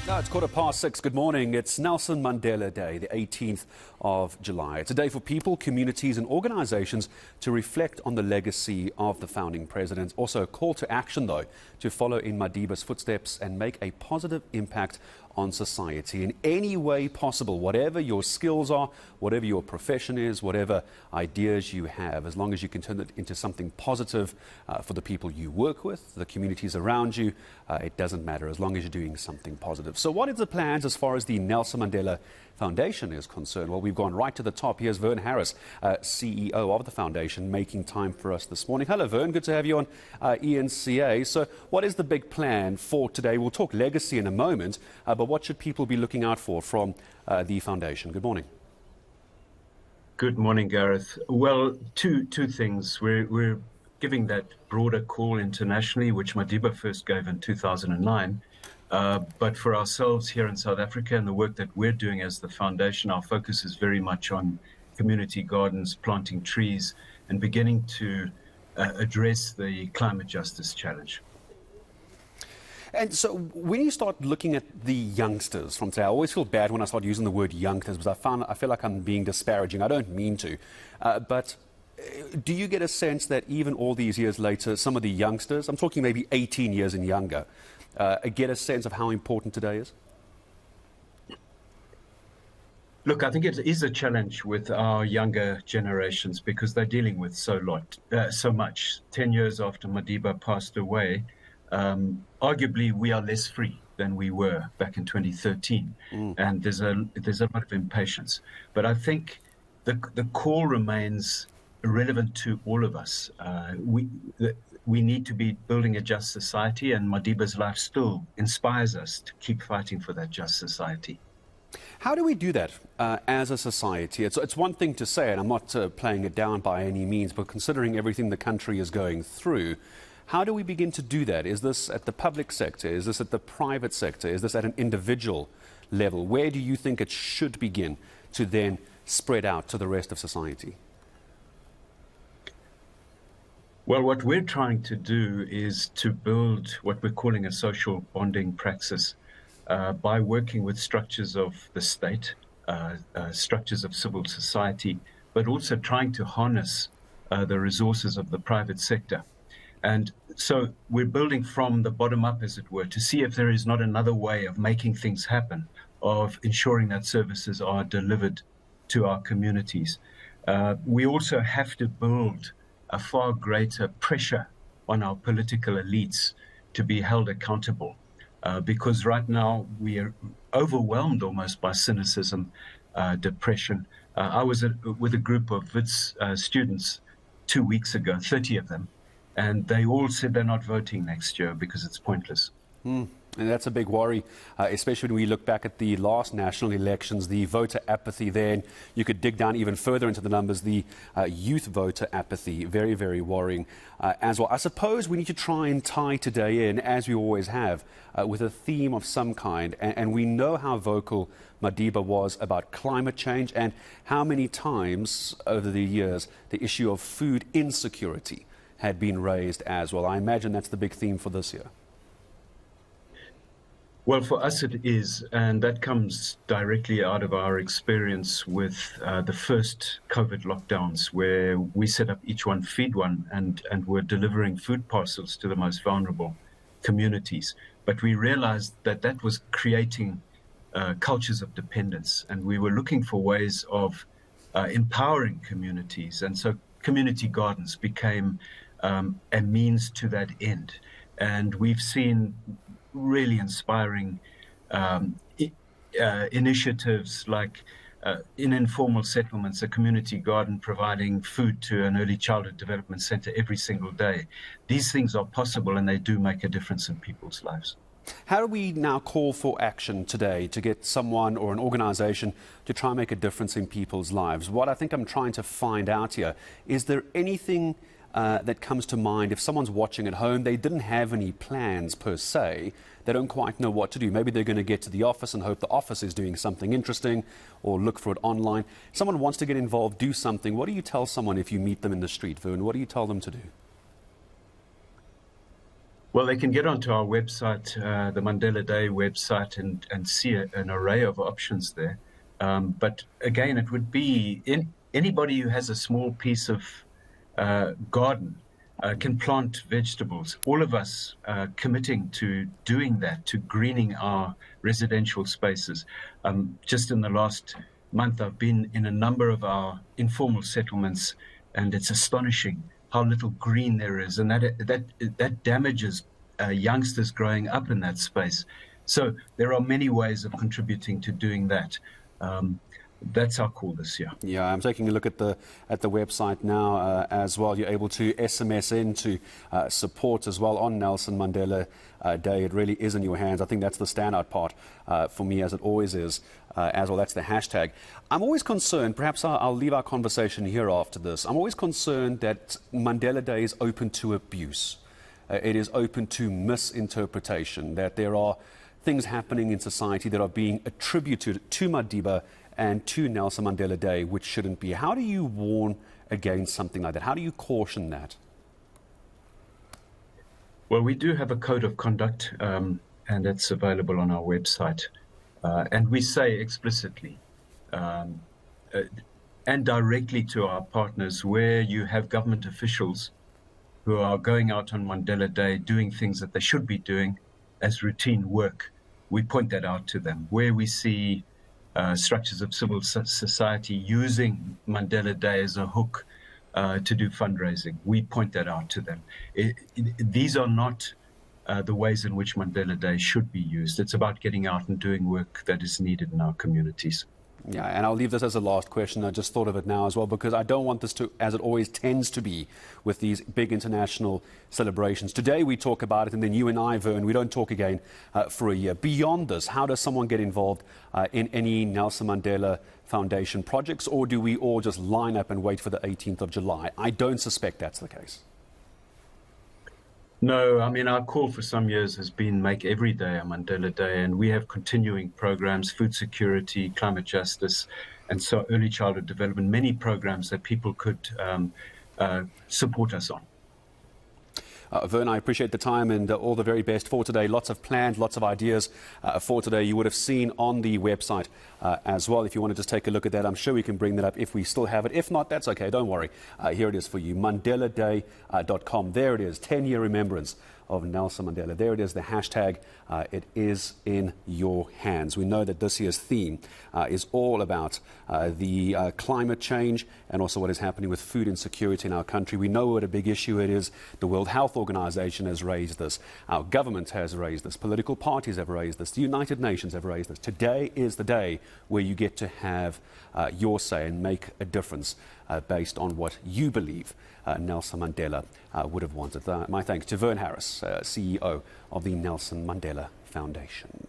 Now it's 6:15. Good morning. It's Nelson Mandela Day, the 18th of July. It's a day for people, communities and organisations to reflect on the legacy of the founding president. Also a call to action, though, to follow in Madiba's footsteps and make a positive impact on society in any way possible, whatever your skills are, whatever your profession is, whatever ideas you have, as long as you can turn it into something positive for the people you work with, the communities around you, it doesn't matter as long as you're doing something positive. So what is the plans as far as the Nelson Mandela Foundation is concerned? Well, we've gone right to the top. Here's Verne Harris, CEO of the foundation, making time for us this morning. Hello, Verne. Good to have you on ENCA. So what is the big plan for today? We'll talk legacy in a moment, but what should people be looking out for from the foundation? Good morning. Good morning, Gareth. Well, two things. We're giving that broader call internationally, which Madiba first gave in 2009. But for ourselves here in South Africa and the work that we're doing as the foundation, our focus is very much on community gardens, planting trees, and beginning to address the climate justice challenge. And so when you start looking at the youngsters from today, I always feel bad when I start using the word youngsters because I feel like I'm being disparaging. I don't mean to. But do you get a sense that even all these years later, some of the youngsters, I'm talking maybe 18 years and younger, get a sense of how important today is? Look, I think it is a challenge with our younger generations because they're dealing with so much. 10 years after Madiba passed away, arguably we are less free than we were back in 2013, and there's a lot of impatience. But I think the call remains relevant to all of us. We need to be building a just society, and Madiba's life still inspires us to keep fighting for that just society. How do we do that as a society? It's one thing to say, and I'm not playing it down by any means, but considering everything the country is going through, how do we begin to do that? Is this at the public sector? Is this at the private sector? Is this at an individual level? Where do you think it should begin to then spread out to the rest of society? Well, what we're trying to do is to build what we're calling a social bonding praxis by working with structures of the state, structures of civil society, but also trying to harness the resources of the private sector. And so we're building from the bottom up, as it were, to see if there is not another way of making things happen, of ensuring that services are delivered to our communities. We also have to build a far greater pressure on our political elites to be held accountable, because right now we are overwhelmed almost by cynicism, depression. I was with a group of WITS students 2 weeks ago, 30 of them, and they all said they're not voting next year because it's pointless. And that's a big worry, especially when we look back at the last national elections, the voter apathy there. And you could dig down even further into the numbers, the youth voter apathy, very, very worrying as well. I suppose we need to try and tie today in, as we always have, with a theme of some kind. And we know how vocal Madiba was about climate change and how many times over the years the issue of food insecurity had been raised as well. I imagine that's the big theme for this year. Well, for us it is, and that comes directly out of our experience with the first COVID lockdowns, where we set up Each One Feed One and were delivering food parcels to the most vulnerable communities. But we realized that that was creating cultures of dependence, and we were looking for ways of empowering communities. And so community gardens became a means to that end. And we've seen really inspiring initiatives like in informal settlements, a community garden providing food to an early childhood development center every single day. These things are possible and they do make a difference in people's lives. How do we now call for action today to get someone or an organization to try and make a difference in people's lives? What I think I'm trying to find out here, is there anything that comes to mind if someone's watching at home, they didn't have any plans per se, they don't quite know what to do. Maybe they're going to get to the office and hope the office is doing something interesting or look for it online. Someone wants to get involved, do something. What do you tell someone if you meet them in the street, Verne? What do you tell them to do? Well, they can get onto our website, the Mandela Day website, and see an array of options there. But again, it would be anybody who has a small piece of garden can plant vegetables. All of us committing to doing that, to greening our residential spaces. Just in the last month, I've been in a number of our informal settlements, and it's astonishing how little green there is, and that damages youngsters growing up in that space. So there are many ways of contributing to doing that. That's our call this year. Yeah, I'm taking a look at the website now as well. You're able to SMS in to support as well on Nelson Mandela Day. It really is in your hands. I think that's the standout part for me, as it always is. As well, that's the hashtag. I'm always concerned, perhaps I'll leave our conversation here after this. I'm always concerned that Mandela Day is open to abuse. It is open to misinterpretation, that there are things happening in society that are being attributed to Madiba and to Nelson Mandela Day, which shouldn't be. How do you warn against something like that? How do you caution that? Well, we do have a code of conduct, and it's available on our website. And we say explicitly and directly to our partners, where you have government officials who are going out on Mandela Day doing things that they should be doing as routine work, we point that out to them. Where we see structures of civil society using Mandela Day as a hook to do fundraising, we point that out to them. These are not the ways in which Mandela Day should be used. It's about getting out and doing work that is needed in our communities. Yeah, and I'll leave this as a last question. I just thought of it now as well, because I don't want this to, as it always tends to be with these big international celebrations. Today we talk about it, and then you and I, Verne, we don't talk again for a year. Beyond this, how does someone get involved in any Nelson Mandela Foundation projects, or do we all just line up and wait for the 18th of July? I don't suspect that's the case. No, I mean, our call for some years has been make every day a Mandela Day, and we have continuing programs, food security, climate justice, and so early childhood development, many programs that people could support us on. Verne, I appreciate the time and all the very best for today. Lots of plans, lots of ideas for today. You would have seen on the website as well. If you want to just take a look at that, I'm sure we can bring that up if we still have it. If not, that's okay. Don't worry. Here it is for you. MandelaDay.com. There it is. 10-year remembrance of Nelson Mandela. There it is, the hashtag. It is in your hands. We know that this year's theme is all about the climate change and also what is happening with food insecurity in our country. We know what a big issue it is. The World Health Organization has raised this. Our government has raised this. Political parties have raised this. The United Nations have raised this. Today is the day where you get to have your say and make a difference based on what you believe Nelson Mandela would have wanted. My thanks to Verne Harris, CEO of the Nelson Mandela Foundation.